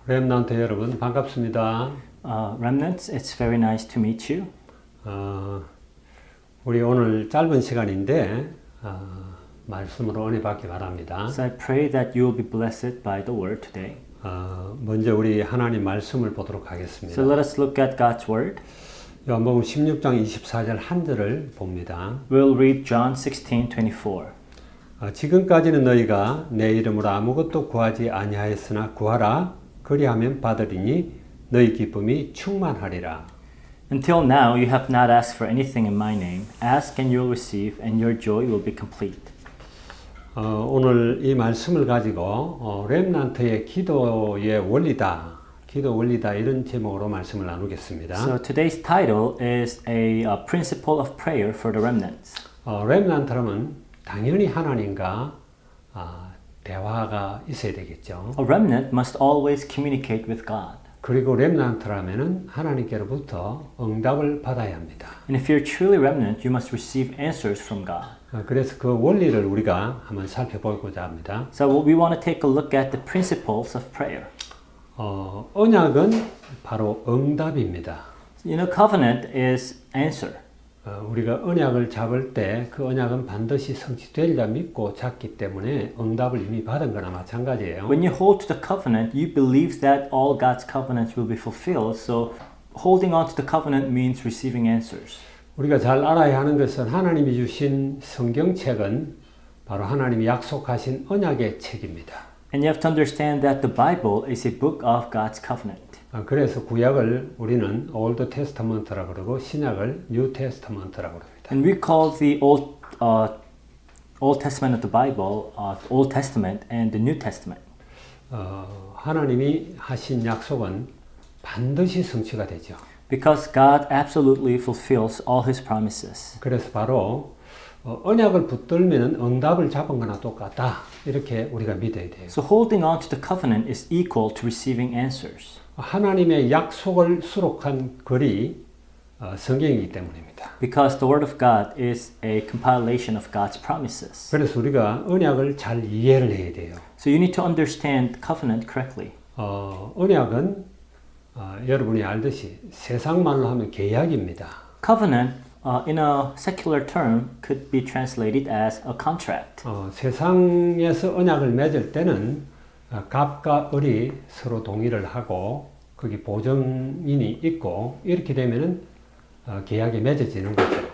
렘넌트 여러분 반갑습니다. Remnants, it's very nice to meet you. 우리 오늘 짧은 시간인데 말씀으로 은혜 받기 바랍니다. So I pray that you will be blessed by the word today. 먼저 우리 하나님 말씀을 보도록 하겠습니다. So let us look at God's word. 요한복음 16장 24절 한 절을 봅니다. We'll read John 16:24. 지금까지는 너희가 내 이름으로 아무것도 구하지 아니하였으나 구하라 그리하면 받으리니 너희 기쁨이 충만하리라. Until now you have not asked for anything in my name. Ask and you will receive and your joy will be complete. 오늘 이 말씀을 가지고 렘넌트의 기도의 원리다. 기도 원리다 이런 제목으로 말씀을 나누겠습니다. So today's title is a principle of prayer for the remnants. 렘넌트라면 당연히 하나님과 대화가 있어야 되겠죠. A remnant must always communicate with God. 그리고 렘넌트라면은 하나님께로부터 응답을 받아야 합니다. And if you're truly remnant, you must receive answers from God. 그래서 그 원리를 우리가 한번 살펴보고자 합니다. So we want to take a look at the principles of prayer. 언약은 바로 응답입니다. You know, covenant is answer. 우리가 언약을 잡을 때 그 언약은 반드시 성취되리라 믿고 잡기 때문에 응답을 이미 받은 거나 마찬가지예요. When you hold to the covenant, you believe that all God's covenants will be fulfilled. So holding on to the covenant means receiving answers. 우리가 잘 알아야 하는 것은 하나님이 주신 성경책은 바로 하나님이 약속하신 언약의 책입니다. And you have to understand that the Bible is a book of God's covenant. 그래서 구약을 우리는 Old Testament라고 그러고 신약을 New Testament라고 합니다. And we call the Old Testament of the Bible Old Testament and the New Testament. 하나님이 하신 약속은 반드시 성취가 되죠. Because God absolutely fulfills all His promises. 그래서 바로 언약을 붙들면 응답을 잡은 거나 똑같다. 이렇게 우리가 믿어야 돼요. So holding on to the covenant is equal to receiving answers. 하나님의 약속을 수록한 글이 성경이기 때문입니다. Because the Word of God is a compilation of God's promises. 그래서 우리가 언약을 잘 이해를 해야 돼요. So you need to understand covenant correctly. 언약은 여러분이 알듯이 세상 말로 하면 계약입니다. Covenant, in a secular term, could be translated as a contract. 세상에서 언약을 맺을 때는 갑과 을이 서로 동의를 하고 거기 보증인이 있고 이렇게 되면은 계약이 맺어지는 거죠.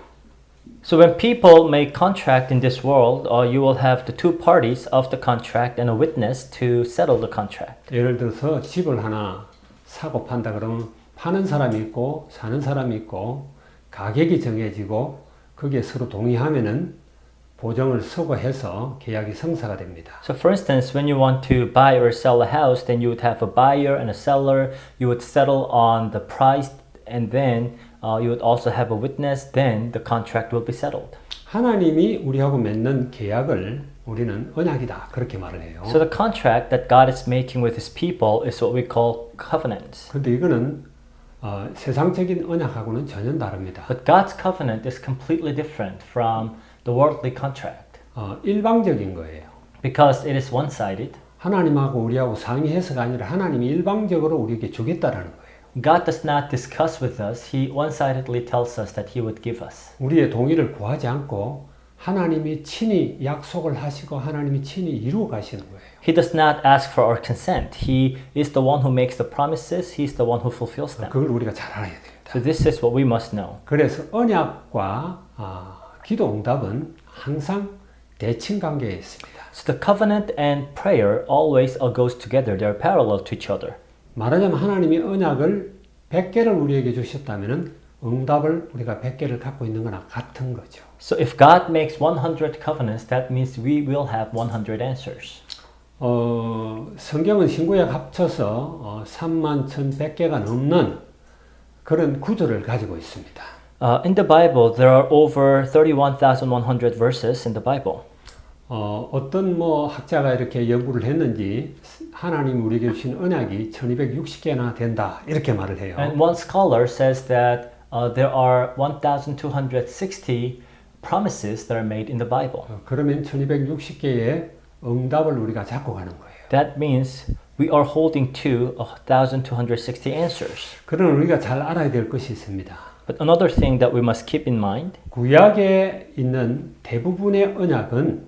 So when people make contract in this world, you will have the two parties of the contract and a witness to settle the contract. 예를 들어서 집을 하나 사고 판다 그러면 파는 사람이 있고 사는 사람이 있고 가격이 정해지고 거기에 서로 동의하면은 보증을 서고 해서 계약이 성사가 됩니다. So for instance, when you want to buy or sell a house, then you would have a buyer and a seller. You would settle on the price and then you would also have a witness. Then the contract will be settled. 하나님이 우리하고 맺는 계약을 우리는 언약이다 그렇게 말을 해요. So the contract that God is making with His people is what we call covenants. 근데 이거는 세상적인 언약하고는 전혀 다릅니다. But God's covenant is completely different from the worldly contract. 일방적인 거예요. Because it is one-sided. 하나님하고 우리하고 상의해서가 아니라 하나님이 일방적으로 우리에게 주겠다라는 거예요. God does not discuss with us. He one-sidedly tells us that He would give us. 우리의 동의를 구하지 않고 하나님이 친히 약속을 하시고 하나님이 친히 이루어 가시는 거예요. He does not ask for our consent. He is the one who makes the promises. He is the one who fulfills them. 그걸 우리가 잘 알아야 됩니다. So this is what we must know. 그래서 언약과 기도 응답은 항상 대칭 관계에 있습니다. So the covenant and prayer always goes together. They are parallel to each other. 말하자면 하나님이 언약을 100개를 우리에게 주셨다면 응답을 우리가 100개를 갖고 있는 거나 같은 거죠. So if God makes 100 covenants, that means we will have 100 answers. 성경은 신구약 합쳐서 31,100개가 넘는 그런 구절을 가지고 있습니다. In the Bible, there are over 31,100 verses in the Bible. 어떤 학자가 이렇게 연구를 했는지 하나님 우리에게 주신 언약이 1260개나 된다 이렇게 말을 해요. And one scholar says that there are 1,260 promises that are made in the Bible. 그러면 1260개의 응답을 우리가 잡고 가는 거예요. That means we are holding to 1,260 answers. 그러나 우리가 잘 알아야 될 것이 있습니다. But another thing that we must keep in mind 구약에 있는 대부분의 언약은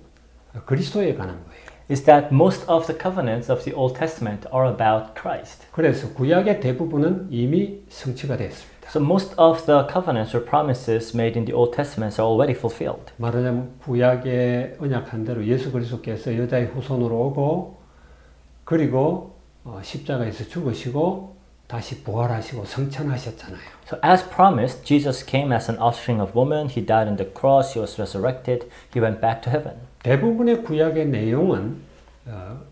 그리스도에 관한 거예요. is that most of the covenants of the Old Testament are about Christ. 그래서 구약의 대부분은 이미 성취가 됐습니다. So most of the covenants or promises made in the Old Testament are already fulfilled. 말하자면 구약의 언약한 대로 예수 그리스도께서 여자의 후손으로 오고 그리고 십자가에서 죽으시고 다시 부활하시고 성천하셨잖아요. So as promised, Jesus came as an offspring of woman. He died on the cross. He was resurrected. He went back to heaven. 대부분의 구약의 내용은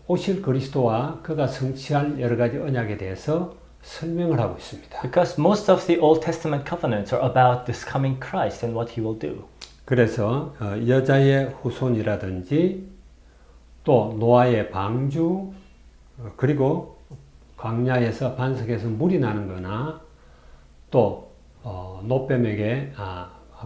오실 그리스도와 그가 성취할 여러 가지 언약에 대해서 설명을 하고 있습니다. Because most of the Old Testament covenants are about this coming Christ and what he will do. 그래서 여자의 후손이라든지 또 노아의 방주 그리고 광야에서 반석에서 물이 나는 거나 또 노뱀에게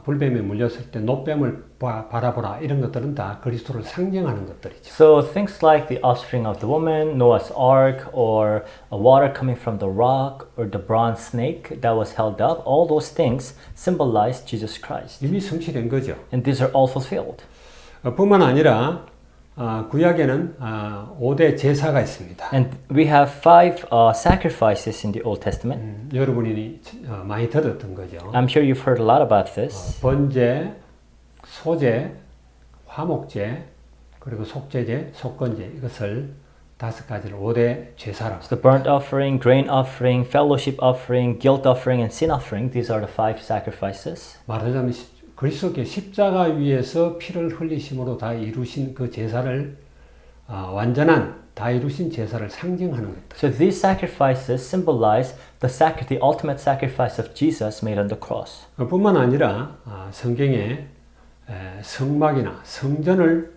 불뱀에 물렸을 때 노뱀을 바라보라 이런 것들은 다 그리스도를 상징하는 것들이죠. So things like the offspring of the woman, Noah's ark, or water coming from the rock, or the bronze snake that was held up, all those things symbolize Jesus Christ. 이미 성취된 거죠. And these are all fulfilled. 뿐만 아니라 구약에는 5대 제사가 있습니다. And we have 5 sacrifices in the Old Testament. 여러분이 많이 들었던 거죠. I'm sure you've heard a lot about this. 번제, 소제, 화목제, 그리고 속죄제, 속건제 이것을 5가지를 5대 제사라고. So the burnt offering, grain offering, fellowship offering, guilt offering, and sin offering. These are the 5 sacrifices. 말하자면 그리스도께 십자가 위에서 피를 흘리심으로 다 이루신 그 제사를 완전한 다 이루신 제사를 상징하는 것들. So these sacrifices symbolize the ultimate sacrifice of Jesus made on the cross. 뿐만 아니라 성경에 성막이나 성전을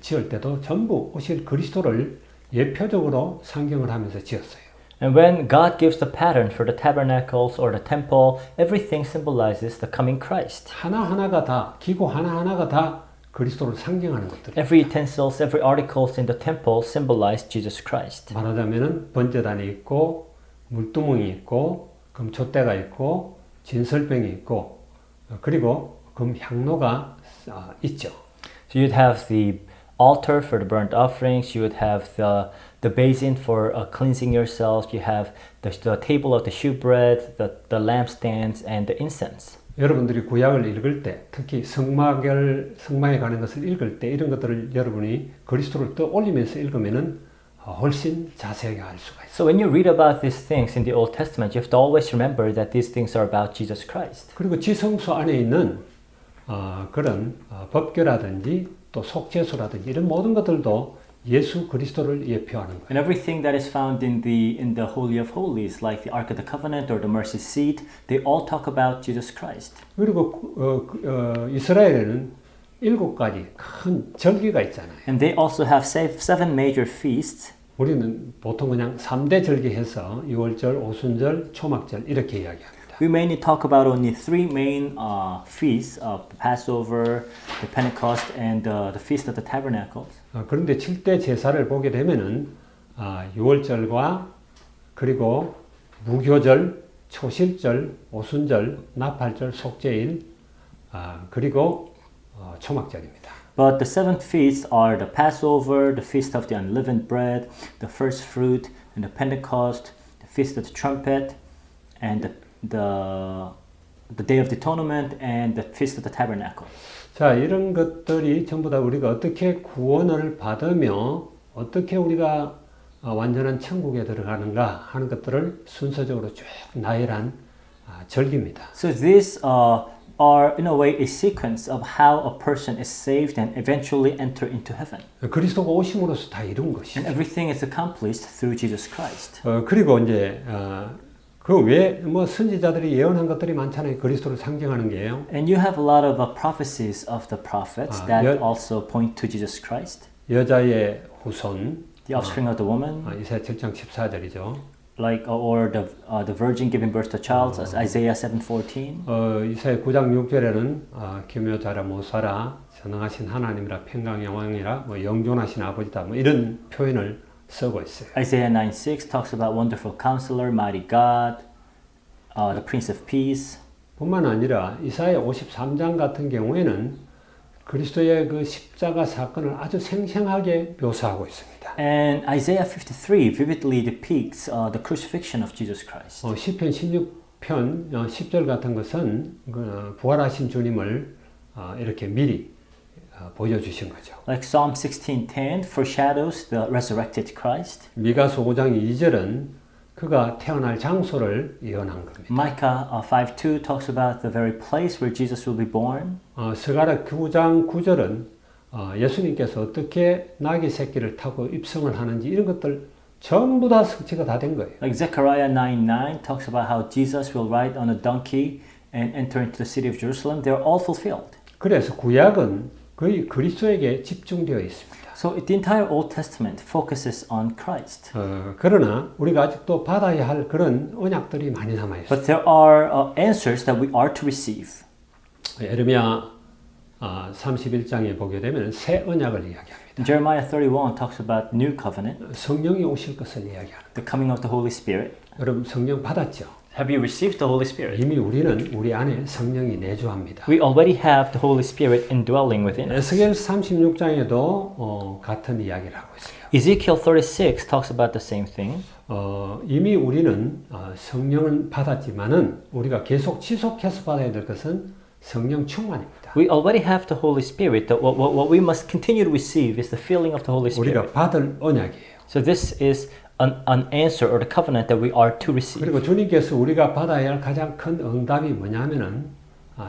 지을 때도 전부 오실 그리스도를 예표적으로 상징을 하면서 지었어요. And when God gives the pattern for the tabernacles or the temple, everything symbolizes the coming Christ. 하나하나가 다 기구 하나하나가 다 그리스도를 상징하는 것들. Every utensils, every articles in the temple symbolize Jesus Christ. 말하자면은 번제단이 있고 물두멍이 있고 금촛대가 있고 진설병이 있고 그리고 금향로가 있죠. So you'd have the altar for the burnt offerings, you would have the basin for cleansing yourselves, you have the table of the shewbread, the lampstands, and the incense. 여러분들이 구약을 읽을 때 특히 성막에 관한 것을 읽을 때 이런 것들을 여러분이 그리스도를 떠올리면서 읽으면은 훨씬 자세하게 알 수가 있어요. So when you read about these things in the Old Testament, you have to always remember that these things are about Jesus Christ. 그리고 지성소 안에 있는 그런 법궤라든지 또 속죄소라든지 이런 모든 것들도 예수 그리스도를 예표하는 거예요. And everything that is found in the Holy of Holies, like the Ark of the Covenant or the Mercy Seat, they all talk about Jesus Christ. 그리고 이스라엘에는 7가지 큰 절기가 있잖아요. And they also have 7 major feasts. 우리는 보통 그냥 3대 절기해서 유월절, 오순절, 초막절 이렇게 이야기합니다. We mainly talk about only 3 main feasts of the Passover, the Pentecost, and the Feast of the Tabernacles. 그런데 7대 제사를 보게 되면은 유월절과 그리고 무교절, 초실절, 오순절, 나팔절, 속죄일 그리고 초막절입니다. But the 7 feasts are the Passover, the Feast of the Unleavened Bread, the First Fruit, and the Pentecost, the Feast of the Trumpet, and the Day of the Atonement, and the Feast of the Tabernacle. 자, 이런 것들이 전부 다 우리가 어떻게 구원을 받으며 어떻게 우리가 완전한 천국에 들어가는가 하는 것들을 순서적으로 쭉 나열한 절기입니다. So these are in a way a sequence of how a person is saved and eventually enter into heaven. 그리스도가 오심으로써 다 이룬 것이죠. And everything is accomplished through Jesus Christ. 그리고 이제 그 외에 뭐 선지자들이 예언한 것들이 많잖아요. 그리스도를 상징하는 게요. And you have a lot of prophecies of the prophets that also point to Jesus Christ. 여자의 후손, The offspring of the woman, 이사야 7장 14절이죠. like or the virgin giving birth to a child, as Isaiah 7:14. 이사야 9장 6절에는 기묘자라 모사라 전능하신 하나님이라 평강 영왕이라 뭐 영존하신 아버지다 뭐 이런 표현을 쓰고 있어요. Isaiah 9:6 talks about wonderful counselor, mighty God, the Prince of Peace. 뿐만 아니라 이사야 53장 같은 경우에는 그리스도의 그 십자가 사건을 아주 생생하게 묘사하고 있습니다. And Isaiah 53 vividly depicts the crucifixion of Jesus Christ. 시편 16편 10절 같은 것은 부활하신 주님을 이렇게 미리 보여주신 거죠. Like Psalm 16:10 foreshadows the resurrected Christ. 미가서 5장 2절은 그가 태어날 장소를 예언한 겁니다. Micah 5:2 talks about the very place where Jesus will be born. 스가랴 9장 9절은 예수님께서 어떻게 나귀 새끼를 타고 입성을 하는지 이런 것들 전부 다 성취가 다 된 거예요. Like Zechariah 9:9 talks about how Jesus will ride on a donkey and enter into the city of Jerusalem. They are all fulfilled. 그래서 구약은 거의 그리스도에게 집중되어 있습니다. So the entire Old Testament focuses on Christ. 그러나 우리가 아직도 받아야 할 그런 언약들이 많이 남아 있어요. But there are answers that we are to receive. 예레미야 31장에 보게 되면 새 언약을 이야기합니다. Jeremiah 31 talks about new covenant, 성령이 오실 것을 이야기합니다. the coming of the Holy Spirit. 여러분 성령 받았죠? Have you received the Holy Spirit? 이미 우리는 우리 안에 성령이 내주합니다. We already have the Holy Spirit indwelling within us. 에스겔 36장에도 같은 이야기를 하고 있어요. Ezekiel 36 talks about the same thing. 이미 우리는 성령은 받았지만은 우리가 계속 지속해서 받아야 될 것은 성령 충만입니다. We already have the Holy Spirit. What we must continue to receive is the filling of the Holy Spirit. 우리가 받을 언약이에요. So this is an answer or the covenant that we are to receive. 그리고 주님께서 우리가 받아야 할 가장 큰 응답이 뭐냐면은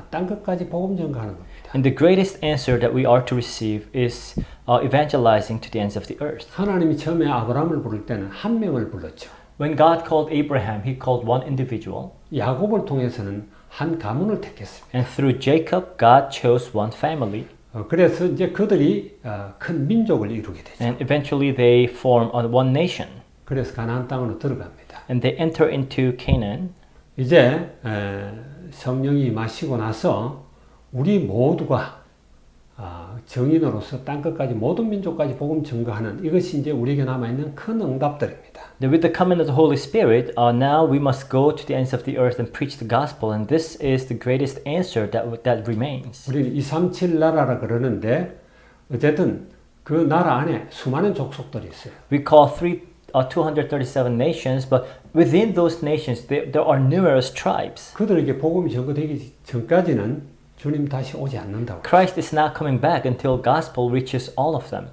땅 끝까지 복음 전가하는 겁니다. And the greatest answer that we are to receive is evangelizing to the ends of the earth. 하나님이 처음에 아브라함을 부를 때는 한 명을 불렀죠. When God called Abraham, He called one individual. 야곱을 통해서는 한 가문을 택했습니다. And through Jacob, God chose one family. 그래서 이제 그들이 큰 민족을 이루게 되죠. And eventually they form one nation. 그래서 가나안 땅으로 들어갑니다. And they enter into Canaan. 이제 성령이 마시고 나서 우리 모두가 정인으로서 땅끝까지 모든 민족까지 복음 증거하는 이것이 이제 우리에게 남아있는 큰 응답들입니다. With the coming of the Holy Spirit, now we must go to the ends of the earth and preach the gospel. And this is the greatest answer that remains. 우리는 237 나라라 그러는데 어쨌든 그 나라 안에 수많은 족속들이 있어요. We call 237 nations, but within those nations there are numerous tribes. 그들에게 복음이 전거되기 전까지는 주님 다시 오지 않는다고. Christ is not coming back until gospel reaches all of them.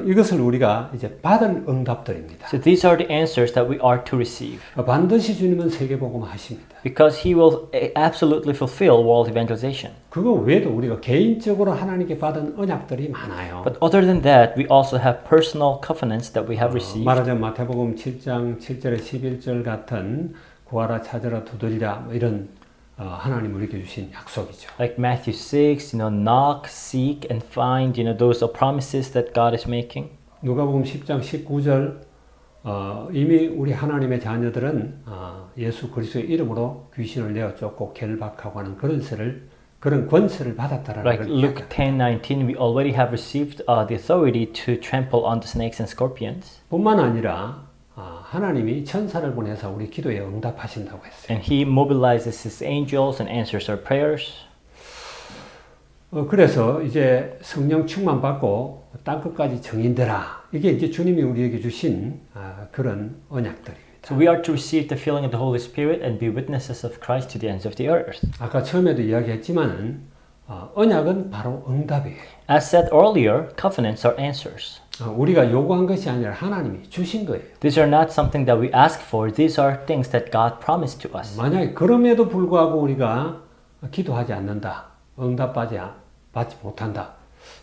이것을 우리가 이제 받을 응답들입니다. So these are the answers that we are to receive. 반드시 주님은 세계복음 하십니다. Because He will absolutely fulfill world evangelization. 그거 외에도 우리가 개인적으로 하나님께 받은 언약들이 많아요. But other than that, we also have personal covenants that we have received. 말하자면 마태복음 7장 7절에 11절 같은 구하라 찾으라 두드리라 이런 하나님 우리에게 주신 약속이죠. Like Matthew 6, knock, seek, and find. Those are promises that God is making. 누가복음 10장 19절 이미 우리 하나님의 자녀들은 예수 그리스도의 이름으로 귀신을 내어 쫓고 결박하고 하는 그런 권세를 받았다라는 Like 걸 Luke 10:19, we already have received the authority to trample on the snakes and scorpions. 뿐만 아니라 하나님이 천사를 보내서 우리 기도에 응답하신다고 했어요. And He mobilizes His angels and answers our prayers. 그래서 이제 성령 충만 받고 땅끝까지 정인되라. 이게 이제 주님이 우리에게 주신 그런 언약들입니다. So we are to receive the filling of the Holy Spirit and be witnesses of Christ to the ends of the earth. 아까 처음에도 이야기했지만은 언약은 바로 응답이에요. As said earlier, covenants are answers. 우리가 요구한 것이 아니라 하나님이 주신 거예요. These are not something that we ask for. These are things that God promised to us. 만약에 그럼에도 불구하고 우리가 기도하지 않는다, 응답받지 못한다.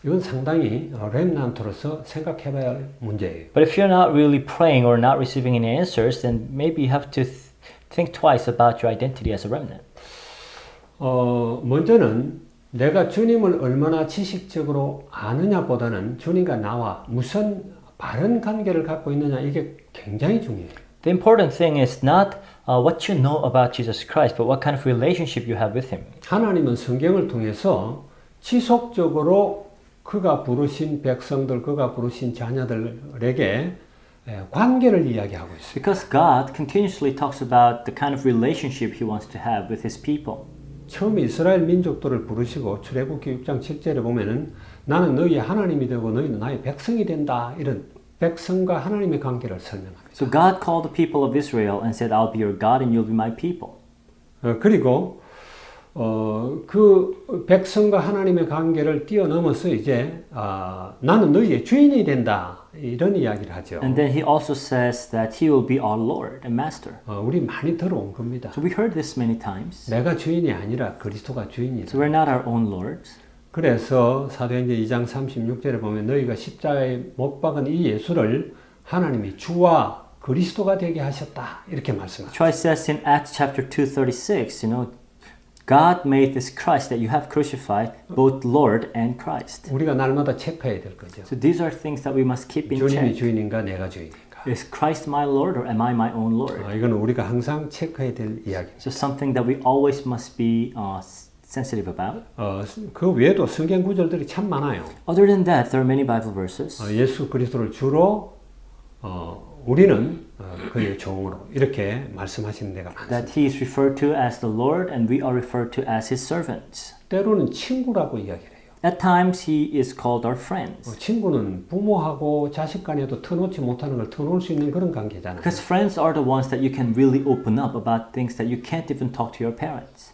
이건 상당히 렘넌트로서 생각해봐야 할 문제예요. But if you're not really praying or not receiving any answers, then maybe you have to think twice about your identity as a remnant. 먼저는 내가 주님을 얼마나 지식적으로 아느냐보다는 주님과 나와 무슨 바른 관계를 갖고 있느냐 이게 굉장히 중요해요. The important thing is not what you know about Jesus Christ, but what kind of relationship you have with Him. 하나님은 성경을 통해서 지속적으로 그가 부르신 백성들, 그가 부르신 자녀들에게 관계를 이야기하고 있어요. Because God continuously talks about the kind of relationship He wants to have with His people. 처음 이스라엘 민족들을 부르시고 출애굽기 6장 7절에 보면은 나는 너희의 하나님이 되고 너희는 나의 백성이 된다. 이런 백성과 하나님의 관계를 설명합니다. So God called the people of Israel and said, I'll be your God and you'll be my people. 그리고 그 백성과 하나님의 관계를 뛰어넘어서 이제 나는 너희의 주인이 된다. 이런 이야기를 하죠. And then He also says that He will be our Lord and Master. 우리 많이 들어온 겁니다. So we heard this many times. 내가 주인이 아니라 그리스도가 주인이다. So we're not our own lords. 그래서 사도행전 2장 36절에 보면 너희가 십자가에 못 박은 이 예수를 하나님이 주와 그리스도가 되게 하셨다. 이렇게 말씀합니다. That's why it says in Acts chapter 2:36, God made this Christ that you have crucified both Lord and Christ. 우리가 날마다 체크해야 될 거죠. So these are things that we must keep in 주님이 check. 주인인가 내가 주인인가. Is Christ my Lord or am I my own Lord? 이거는 우리가 항상 체크해야 될 이야기입니다. So something that we always must be sensitive about. 그 외에도 성경 구절들이 참 많아요. Other than that, there are many Bible verses. 예수 그리스도를 주로 우리는 그의 종으로 이렇게 말씀하시는 데가 많습니다. That He is referred to as the Lord and we are referred to as His servants. 때로는 친구라고 이야기를 해요. At times He is called our friends. 친구는 부모하고 자식 간에도 터놓지 못하는 걸 터놓을 수 있는 그런 관계잖아요. Because friends are the ones that you can really open up about things that you can't even talk to your parents.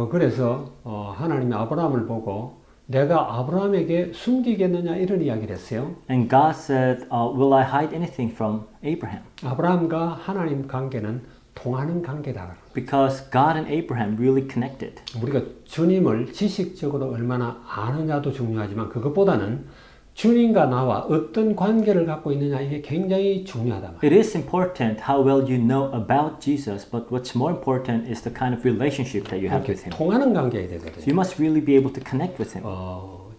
그래서 하나님이 아브라함을 보고 내가 아브라함에게 숨기겠느냐 이런 이야기를 했어요. And God said, will I hide anything from Abraham? 아브라함과 하나님 관계는 통하는 관계다. Because God and Abraham really connected. 우리가 주님을 지식적으로 얼마나 아느냐도 중요하지만 그것보다는 주님과 나와 어떤 관계를 갖고 있느냐 이게 굉장히 중요하다. It is important how well you know about Jesus, but what's more important is the kind of relationship that you have with Him. 통하는 관계가 So 되거든요. you must really be able to connect with Him.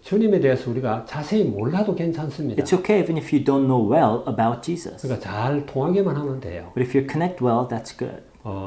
주님에 대해서 우리가 자세히 몰라도 괜찮습니다. It's okay even if you don't know well about Jesus. 그러니까 잘 통하게만 하면 돼요. But if you connect well, that's good.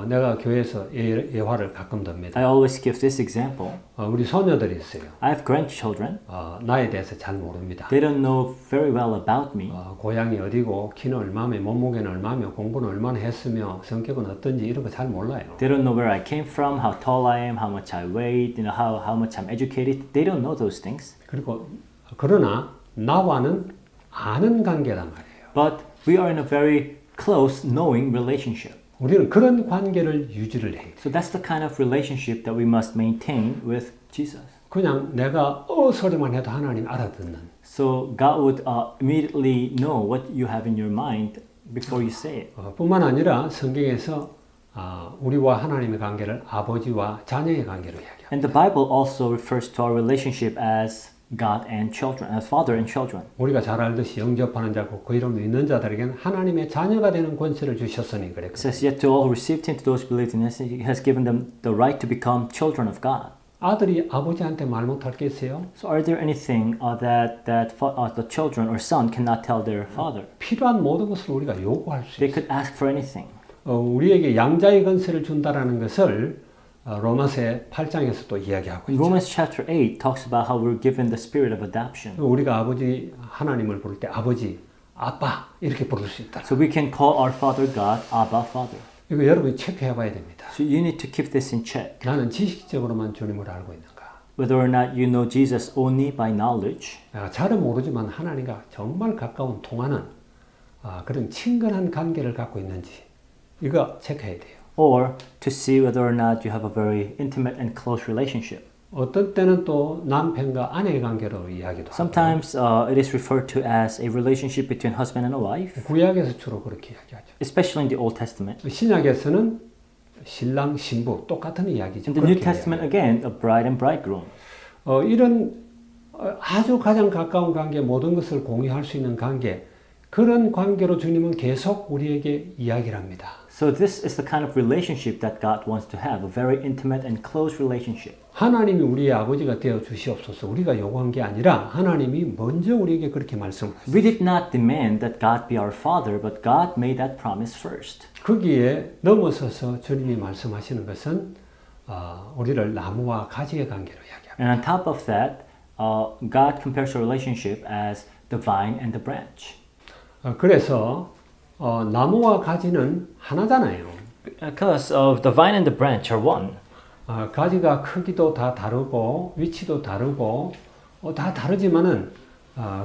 내가 교회에서 예화를 가끔 듭니다. I always give this example. 우리 소녀들이 있어요. I have grandchildren. 나에 대해서 잘 모릅니다. They don't know very well about me. 고향이 어디고 키는 얼마며 몸무게는 얼마며 공부는 얼마나 했으며 성격은 어떤지 이런 거 잘 몰라요. They don't know where I came from, how tall I am, how much I weigh, how much I'm educated. They don't know those things. 그리고 그러나 나와는 아는 관계란 말이에요. But we are in a very close knowing relationship. 우리는 그런 관계를 유지를 해요. So that's the kind of relationship that we must maintain with Jesus. 그냥 내가 소리만 해도 하나님 알아듣는. So God would immediately know what you have in your mind before you say it. 뿐만 아니라 성경에서 우리와 하나님의 관계를 아버지와 자녀의 관계로 이야기합니다. And the Bible also refers to our relationship as God and children, as father and children. 우리가 잘 알듯이 영접하는 자고 그 이름을 믿는 자들에게는 하나님의 자녀가 되는 권세를 주셨으니 It 그랬거든요. says, yet to all who received him, to those who believed in him, he has given them the right to become children of God. 아들이 아버지한테 말 못할 게 있어요? So are there anything that the children or son cannot tell their father? 필요한 모든 것을 우리가 요구할 수 They 있어요. could ask for anything. 우리에게 양자의 권세를 준다라는 것을 로마서 8장에서 또 이야기하고 있죠. Romans chapter 8 talks about how we're given the spirit of adoption. 우리가 아버지 하나님을 부를 때 아버지, 아빠 이렇게 부를 수 있다. So we can call our father God, Abba, Father. 이거 여러분이 체크해 봐야 됩니다. So you need to keep this in check. 나는 지식적으로만 주님을 알고 있는가? Whether or not you know Jesus only by knowledge, 잘은 모르지만 하나님과 정말 가까운 통하는 그런 친근한 관계를 갖고 있는지 이거 체크해야 돼요. or to see whether or not you have a very intimate and close relationship. 어떤 때는 또 남편과 아내의 관계로 이야기도 하고 Sometimes it is referred to as a relationship between husband and a wife, 구약에서 주로 그렇게 이야기하죠. especially in the Old Testament. 신약에서는 신랑 신부 똑같은 이야기죠. In the New 그렇게 Testament, again, a bride and bridegroom. 이런 아주 가장 가까운 관계, 모든 것을 공유할 수 있는 관계, 그런 관계로 주님은 계속 우리에게 이야기를 합니다. So this is the kind of relationship that God wants to have, a very intimate and close relationship. 하나님이 우리의 아버지가 되어 주시옵소서. 우리가 요구한 게 아니라 하나님이 먼저 우리에게 그렇게 말씀하셨어요. We did not demand that God be our father, but God made that promise first. 거기에 넘어서서 주님이 말씀하시는 것은 우리를 나무와 가지의 관계로 이야기합니다. And on top of that, God compares our relationship as the vine and the branch. 그래서 나무와 가지는 하나잖아요. Because of the vine and the branch are one. 가지가 크기도 다 다르고 위치도 다르고 다 다르지만은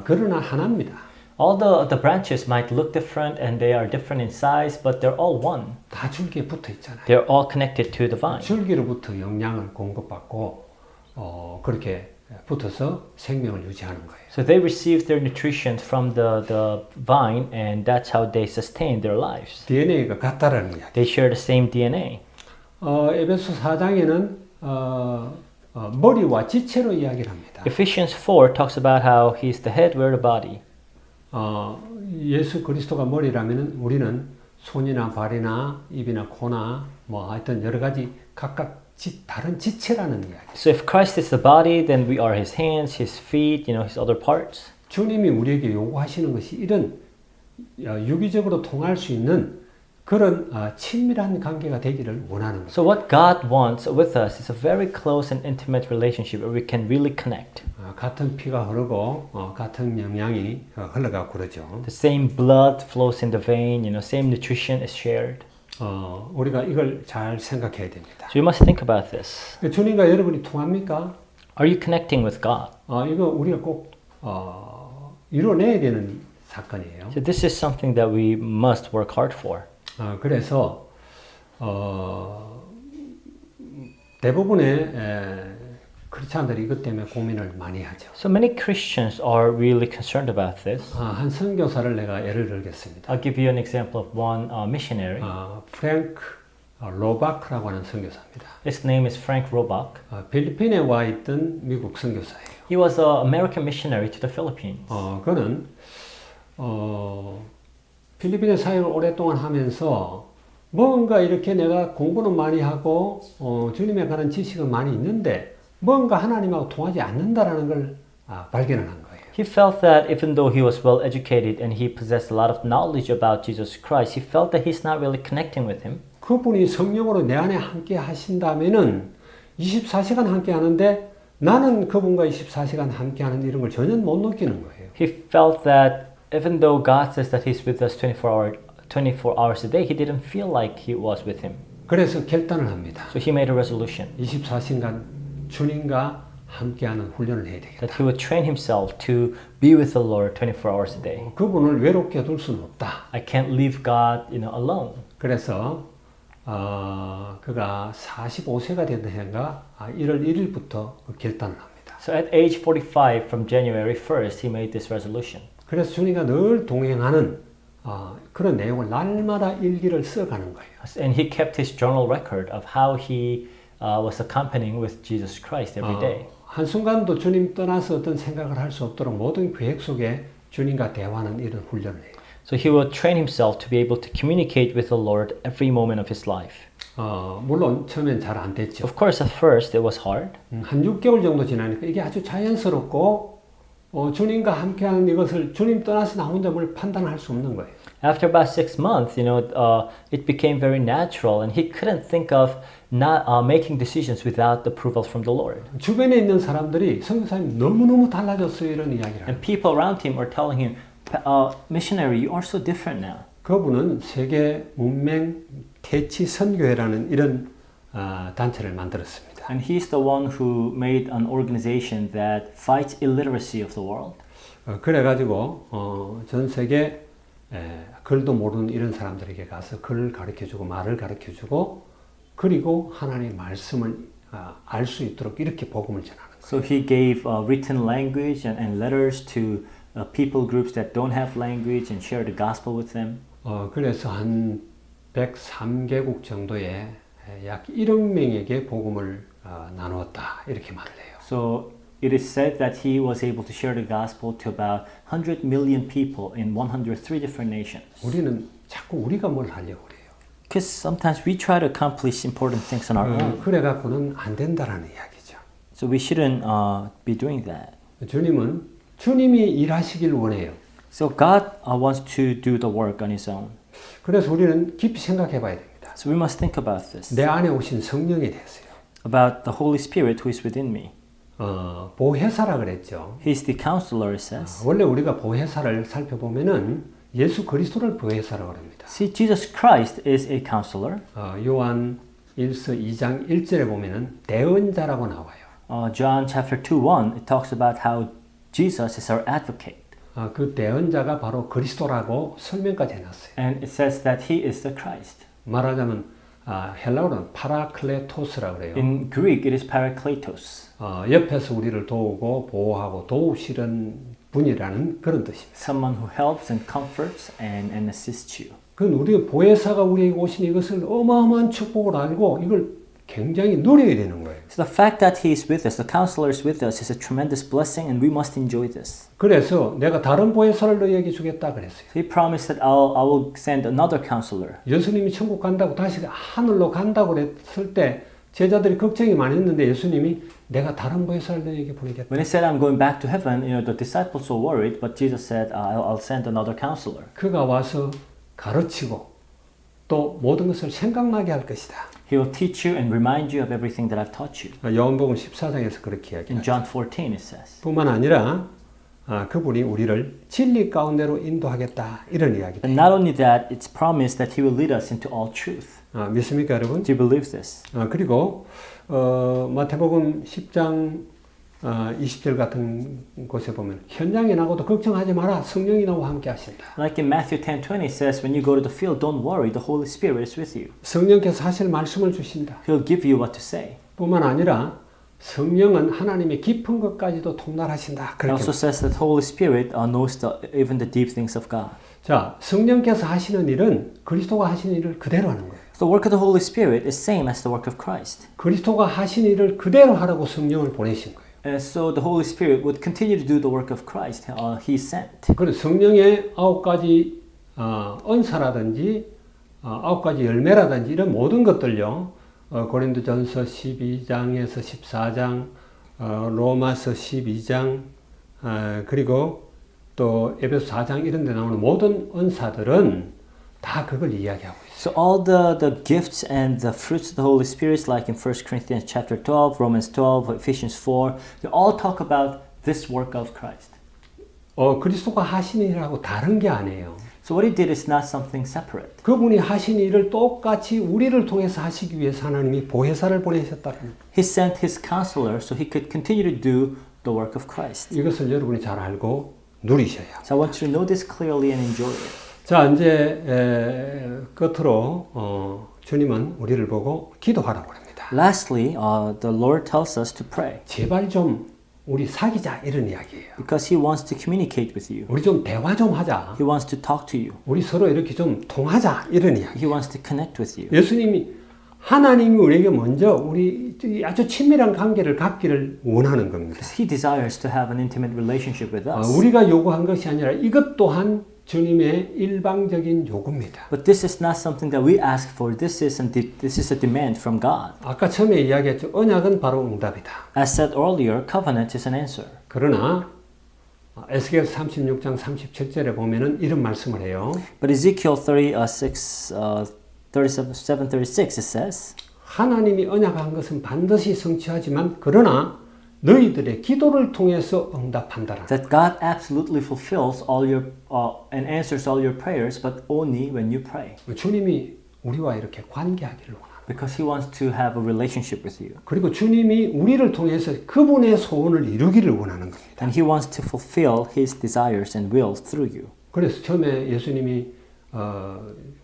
그러나 하나입니다. All the branches might look different and they are different in size, but they're all one. 다 줄기에 붙어 있잖아요. They're all connected to the vine. 줄기로부터 영양을 공급받고 그렇게 붙어서 생명을 유지하는 거예요. So they receive their nutrition from the vine, and that's how they sustain their lives. DNA가 같다라는 이야기. They share the same DNA. 에베소 4장에는 머리와 지체로 이야기를 합니다. Ephesians 4 talks about how he's the head, we're the body. 예수 그리스도가 머리라면은 우리는 손이나 발이나 입이나 코나 뭐 하여튼 여러 가지 각각 다른 지체라는 이야기. So if Christ is the body, then we are his hands, his feet, his other parts. 주님이 우리에게 요구하시는 것이 이런 유기적으로 통할 수 있는 그런 친밀한 관계가 되기를 원하는 거예요. So what God wants with us is a very close and intimate relationship where we can really connect. 같은 피가 흐르고 같은 영양이 흘러가고 그러죠. The same blood flows in the vein, same nutrition is shared. 우리가 이걸 잘 생각해야 됩니다. So you must think about this. 주님과 여러분이 통합니까? Are you connecting with God? 이거 우리가 꼭 이뤄내야 되는 사건이에요. So this is something that we must work hard for. 그래서 대부분의 크리스찬들이 이것 때문에 고민을 많이 하죠. So many Christians are really concerned about this. 한 선교사를 내가 예를 들겠습니다. I'll give you an example of one missionary. 프랭크 로바크라고 하는 선교사입니다. His name is Frank Robach. 필리핀에 와 있던 미국 선교사예요. He was an American missionary to the Philippines. 그는 필리핀의 사역을 오랫동안 하면서 뭔가 이렇게 내가 공부는 많이 하고 주님에 관한 지식은 많이 있는데 뭔가 하나님하고 통하지 않는다라는 걸 발견을 한 거예요. He felt that even though he was well educated and he possessed a lot of knowledge about Jesus Christ, he felt that he's not really connecting with him. 그분이 성령으로 내 안에 함께 하신다면은 24시간 함께 하는데 나는 그분과 24시간 함께 하는 이런 걸 전혀 못 느끼는 거예요. He felt that even though God says that he's with us 24 hours a day, he didn't feel like he was with him. 그래서 결단을 합니다. So he made a resolution 24시간 주님과 함께하는 훈련을 해야 되겠다. that he would train himself to be with the Lord 24 hours a day. 그분을 외롭게 둘 수는 없다. I can't leave God, alone. 그래서 그가 45세가 되던 해인가 1월 1일부터 결단을 합니다. So at age 45, from January 1st, he made this resolution. 그래서 주님과 늘 동행하는 그런 내용을 날마다 일기를 써가는 거예요. And he kept his journal record of how he was accompanying with Jesus Christ every day. 한순간도 주님 떠나서 어떤 생각을 할 수 없도록 모든 계획 속에 주님과 대화하는 이런 훈련을 해요. So he would train himself to be able to communicate with the Lord every moment of his life. 물론 처음엔 잘 안 됐죠. Of course, at first it was hard. 한 6개월 정도 지나니까 이게 아주 자연스럽고 주님과 함께하는 이것을 주님 떠나서 나 혼자 뭘 판단할 수 없는 거예요. After about 6 months, it became very natural, and he couldn't think of not making decisions without the approval from the Lord. 주변에 있는 사람들이 선교사님 너무너무 달라졌어요 이런 이야기를 And people around him were telling him, missionary, you are so different now. 그분은 세계 문맹 대치 선교회라는 이런 단체를 만들었습니다. And he's the one who made an organization that fights illiteracy of the world. 그래가지고 전 세계 글도 모르는 이런 사람들에게 가서 글을 가르쳐주고 말을 가르쳐주고 그리고 하나님의 말씀을 알 수 있도록 이렇게 복음을 전하는 거예요. So he gave written language and letters to people groups that don't have language and share the gospel with them. 그래서 한 103개국 정도의 약 1억 명에게 복음을 나누었다 이렇게 말을 해요. So it is said that he was able to share the gospel to about 100 million people in 103 different nations. 우리는 자꾸 우리가 뭘 하려고 그래요. Because sometimes we try to accomplish important things on our own. 그래갖고는 안 된다라는 이야기죠. So we shouldn't be doing that. 주님이 일하시길 원해요. So God wants to do the work on His own. 그래서 우리는 깊이 생각해 봐야 됩니다. So we must think about this. 내 안에 오신 성령에 대해서요. About the Holy Spirit who is within me. 보혜사라 그랬죠. He's the counselor, it says. 원래 우리가 보혜사를 살펴보면은 예수 그리스도를 보혜사라고 합니다. See, Jesus Christ is a counselor. 요한 1서 2장 1절에 보면은 대언자라고 나와요. John chapter 2:1 it talks about how Jesus is our advocate. 그 대언자가 바로 그리스도라고 설명까지 해놨어요. And it says that he is the Christ. 말하자면 헬라어는 파라클레토스라고 그래요. In Greek it is parakletos. 옆에서 우리를 도우고 보호하고 도우시는 분이라는 그런 뜻입니다. Someone who helps and comforts and assists you. 그건 우리 보혜사가 우리에게 오신 이것을 어마어마한 축복을 알고 이걸 굉장히 누려야 되는 거예요. So the fact that he is with us, the counselor is with us, is a tremendous blessing and we must enjoy this. 그래서 내가 다른 보혜사를 너희에게 주겠다 그랬어요. So he promised that I will send another counselor. 예수님이 천국 간다고 다시 하늘로 간다고 그랬을 때 제자들이 걱정이 많이 했는데 예수님이 내가 다른 보혜사를 너희에게 보내겠다. When he said I'm going back to heaven, the disciples were worried, but Jesus said I'll send another counselor. 그가 와서 가르치고 또 모든 것을 생각나게 할 것이다. He will teach you and remind you of everything that I've taught you. 요한복음 14장에서 그렇게 In 이야기합니다. John 14 it says. 뿐만 아니라 그분이 우리를 진리 가운데로 인도하겠다 이런 이야기다. And not only that, it's promised that he will lead us into all truth. 믿습니까 여러분? Do you believe this? 그리고 마태복음 10장 20절 같은 곳에 보면 현장에 나고도 걱정하지 마라 성령이 나와 함께 하신다. Like in Matthew 10:20 says, when you go to the field, don't worry, the Holy Spirit is with you. 성령께서 하실 말씀을 주신다. He'll give you what to say. 뿐만 아니라 성령은 하나님의 깊은 것까지도 통달하신다. It 그렇게 also says that Holy Spirit knows even the deep things of God. 자, 성령께서 하시는 일은 그리스도가 하시는 일을 그대로 하는 거예요. The work of the Holy Spirit is same as the work of Christ. 그리스도가 하신 일을 그대로 하라고 성령을 보내신 거예요. So the Holy Spirit would continue to do the work of Christ. He sent. 그래서 성령의 9가지 언사라든지 9가지 열매라든지 이런 모든 것들요. 고린도전서 12장에서 14장, 로마서 12장, 그리고 또 에베소 4장 이런 데 나오는 모든 언사들은 다 그걸 이야기하고 있어요. So all the gifts and the fruits of the Holy Spirit, like in 1 Corinthians chapter 12, Romans 12, Ephesians 4, they all talk about this work of Christ. 그리스도가 하신 일하고 다른 게 아니에요. So what he did is not something separate. 그분이 하신 일을 똑같이 우리를 통해서 하시기 위해서 하나님이 보혜사를 보내셨다는 거예요. He sent his counselor so he could continue to do the work of Christ. 이것을 여러분이 잘 알고 누리셔야. So I want you to know this clearly and enjoy it. 자, 이제 끝으로 주님은 우리를 보고 기도하라고 합니다. Lastly, the Lord tells us to pray 제발 좀 우리 사귀자 이런 이야기예요. because he wants to communicate with you. 우리 좀 대화 좀 하자. He wants to talk to you. 우리 서로 이렇게 좀 통하자 이런 이야기. He wants to connect with you. 예수님이 하나님이 우리에게 먼저 우리 아주 친밀한 관계를 갖기를 원하는 겁니다. He desires to have an intimate relationship with us. 우리가 요구한 것이 아니라 이것 또한 주님의 일방적인 요구입니다. But this is not something that we ask for. This is a demand from God. 아까 처음에 이야기했죠. 언약은 바로 응답이다. As said earlier, covenant is an answer. 그러나 에스겔 36장 37절에 보면은 이런 말씀을 해요. But Ezekiel 37:36 it says, 하나님이 언약한 것은 반드시 성취하지만 그러나 너희들의 기도를 통해서 응답한다라. that God absolutely fulfills all your and answers all your prayers, but only when you pray. 주님이 우리와 이렇게 관계하기를 원합니다. Because He wants to have a relationship with you. 그리고 주님이 우리를 통해서 그분의 소원을 이루기를 원하는 겁니다. And He wants to fulfill His desires and wills through you. 그래서 처음에 예수님이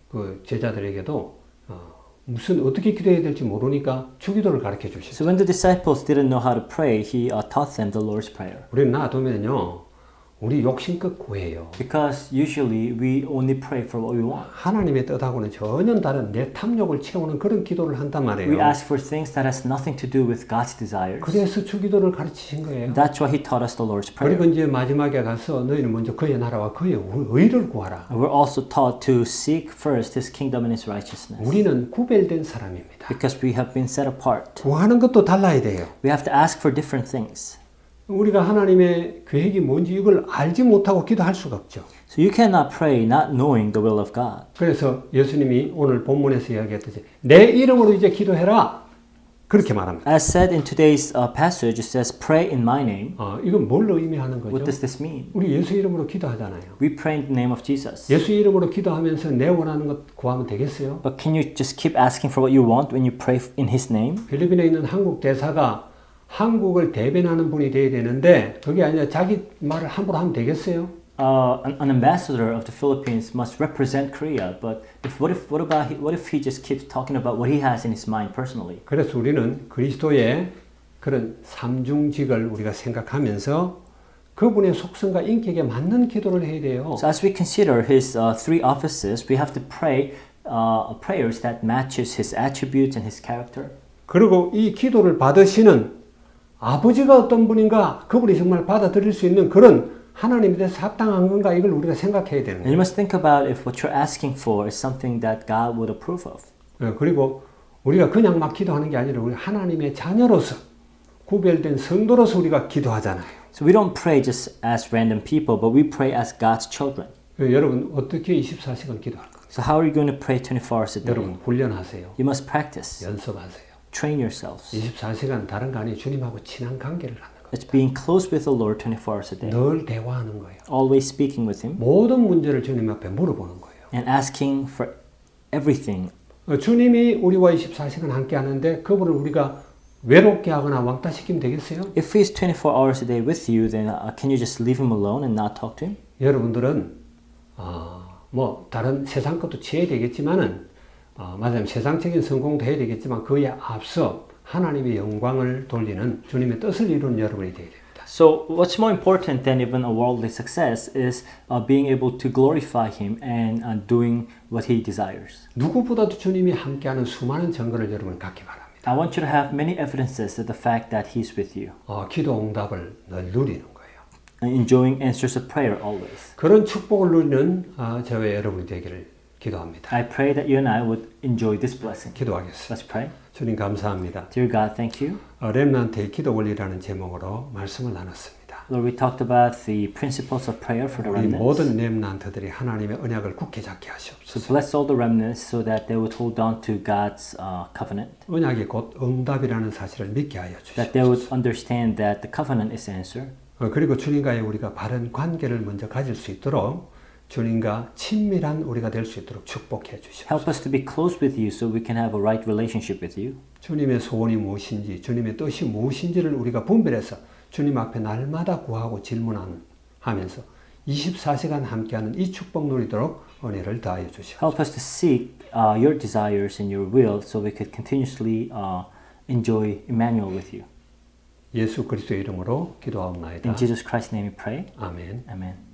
그 제자들에게도 무슨 어떻게 기도해야 될지 모르니까 주기도를 가르쳐 So 주셨어요. when the disciples didn't know how to pray, He taught them the Lord's Prayer. 우리는 놔두면요, 우리 욕심껏 구해요. Because usually we only pray for what we want. 하나님의 뜻하고는 전혀 다른 내 탐욕을 채우는 그런 기도를 한단 We 말이에요. ask for things that has nothing to do with God's desires. 그래서 주기도를 가르치신 거예요. That's why He taught us the Lord's Prayer. 그리고 이제 마지막에 가서 너희는 먼저 그의 나라와 그의 의를 구하라. And we're also taught to seek first His kingdom and His righteousness. 우리는 구별된 사람입니다. Because we have been set apart. 구하는 것도 달라야 돼요. We have to ask for different things. 우리가 하나님의 계획이 뭔지 이걸 알지 못하고 기도할 수가 없죠. So you cannot pray not knowing the will of God. 그래서 예수님이 오늘 본문에서 이야기했듯이 내 이름으로 이제 기도해라. 그렇게 말합니다. As said in today's passage, it says, pray in my name. 이건 뭘 의미하는 What 거죠? does this mean? 우리 예수 이름으로 기도하잖아요. We pray in the name of Jesus. 예수 이름으로 기도하면서 내 원하는 것 구하면 되겠어요? But can you just keep asking for what you want when you pray in His name? 필리핀에 있는 한국 대사가 한국을 대변하는 분이 돼야 되는데 그게 아니라 자기 말을 함부로 하면 되겠어요? An ambassador of the Philippines must represent Korea, but what if he just keeps talking about what he has in his mind personally? 그래서 우리는 그리스도의 그런 삼중직을 우리가 생각하면서 그분의 속성과 인격에 맞는 기도를 해야 돼요. So as we consider his three offices, we have to pray prayers that matches his attributes and his character. 그리고 이 기도를 받으시는 아버지가 어떤 분인가, 그분이 정말 받아들일 수 있는 그런 하나님에 대해서 합당한 건가, 이걸 우리가 생각해야 되는 And 거예요. you must think about if what you're asking for is something that God would approve of. 그리고 우리가 그냥 막 기도하는 게 아니라 우리 하나님의 자녀로서 구별된 성도로서 우리가 기도하잖아요. So we don't pray just as random people, but we pray as God's children. 여러분 어떻게 24시간 기도할 거예요? So how are you going to pray 24 hours a day? 여러분 훈련하세요. You must practice, 연습하세요. train yourselves. 24시간 다른 거 아니에요. 주님하고 친한 관계를 하는 거예요. It's being close with the Lord 24 hours a day. 늘 대화하는 거예요. Always speaking with Him 모든 문제를 주님 앞에 물어보는 거예요. and asking for everything. 주님이 우리와 24시간 함께 하는데 그분을 우리가 외롭게 하거나 왕따시키면 되겠어요? If He's 24 hours a day with you, then can you just leave Him alone and not talk to Him? 여러분들은 뭐 다른 세상 것도 취해야 되겠지만은 맞아요. 세상적인 성공도 해야 되겠지만 그에 앞서 하나님의 영광을 돌리는 주님의 뜻을 이루는 여러분이 되어야 됩니다. So what's more important than even a worldly success is being able to glorify Him and doing what He desires. 누구보다도 주님이 함께하는 수많은 증거를 여러분 갖기 바랍니다. I want you to have many evidences of the fact that He's with you. 기도 응답을 늘 누리는 거예요. Enjoying answers of prayer always. 그런 축복을 누리는 저와 여러분이 되기를 기도합니다. I pray that you and I would enjoy this blessing. 기도하겠습니다. Let's pray. 주님 감사합니다. Dear God, thank you. 렘넌트의 기도 원리라는 제목으로 말씀을 나눴습니다. Lord, we talked about the principles of prayer for the 우리 remnants. 모든 렘넌트들이 하나님의 언약을 굳게 잡게 So 하시옵소서. bless all the remnants so that they would hold on to God's covenant. 언약이 곧 응답이라는 사실을 믿게 하여 That they would 주시옵소서. understand that the covenant is answer. 그리고 주님과의 우리가 바른 관계를 먼저 가질 수 있도록 주님과 친밀한 우리가 될 수 있도록 축복해 주시옵소서. Help us to be close with you so we can have a right relationship with you. 주님의 소원이 무엇인지, 주님의 뜻이 무엇인지를 우리가 분별해서 주님 앞에 날마다 구하고 질문하면서 24시간 함께하는 이 축복 누리도록 은혜를 다하여 주시옵소서. Help us to seek your desires and your will so we could continuously enjoy Emmanuel with you. 예수 그리스도의 이름으로 기도하옵나이다. In Jesus Christ's name we pray. 아멘. Amen.